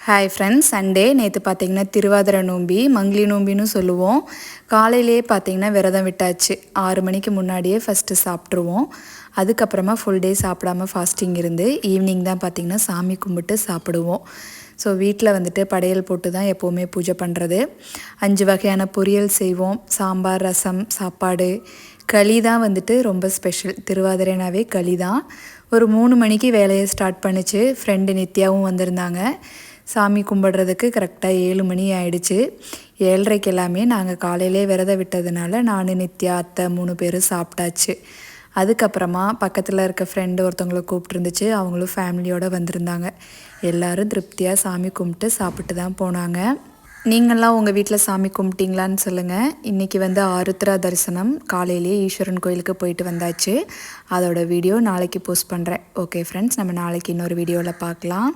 Hi friends, Sunday நேற்று பார்த்தீங்கன்னா திருவாதிரை நோம்பி, மங்கிலி நோம்பின்னு சொல்லுவோம். காலையிலே பார்த்தீங்கன்னா விரதம் விட்டாச்சு. 6 மணிக்கு முன்னாடியே ஃபஸ்ட்டு சாப்பிட்ருவோம். அதுக்கப்புறமா ஃபுல் டே சாப்பிடாமல் ஃபாஸ்டிங் இருந்து ஈவினிங் தான் பார்த்திங்கன்னா சாமி கும்பிட்டு சாப்பிடுவோம். ஸோ வீட்டில் வந்துட்டு படையல் போட்டு தான் எப்போவுமே பூஜை பண்ணுறது. 5 வகையான பொரியல் செய்வோம். சாம்பார், ரசம், சாப்பாடு, களி தான் வந்துட்டு ரொம்ப ஸ்பெஷல். திருவாதிரைனாவே களி தான். ஒரு 3 மணிக்கு வேலையை ஸ்டார்ட் பண்ணிச்சு. ஃப்ரெண்டு நித்யாவும் வந்திருந்தாங்க. சாமி கும்பிட்றதுக்கு கரெக்டாக 7 மணி ஆயிடுச்சு. 7:30 எல்லாமே நாங்கள் காலையிலே விரதம் விட்டதுனால நான், நித்யா, அத்தை 3 பேரும் சாப்பிட்டாச்சு. அதுக்கப்புறமா பக்கத்தில் இருக்க ஃப்ரெண்டு ஒருத்தவங்களை கூப்பிட்டுருந்துச்சு. அவங்களும் ஃபேமிலியோடு வந்திருந்தாங்க. எல்லோரும் திருப்தியாக சாமி கும்பிட்டு சாப்பிட்டு தான் போனாங்க. நீங்கள்லாம் உங்கள் வீட்டில் சாமி கும்பிட்டீங்களான்னு சொல்லுங்கள். இன்றைக்கி ஆருத்ரா தரிசனம். காலையிலேயே ஈஸ்வரன் கோயிலுக்கு போயிட்டு வந்தாச்சு. அதோட வீடியோ நாளைக்கு போஸ்ட் பண்ணுறேன். ஓகே ஃப்ரெண்ட்ஸ், நம்ம நாளைக்கு இன்னொரு வீடியோவில் பார்க்கலாம்.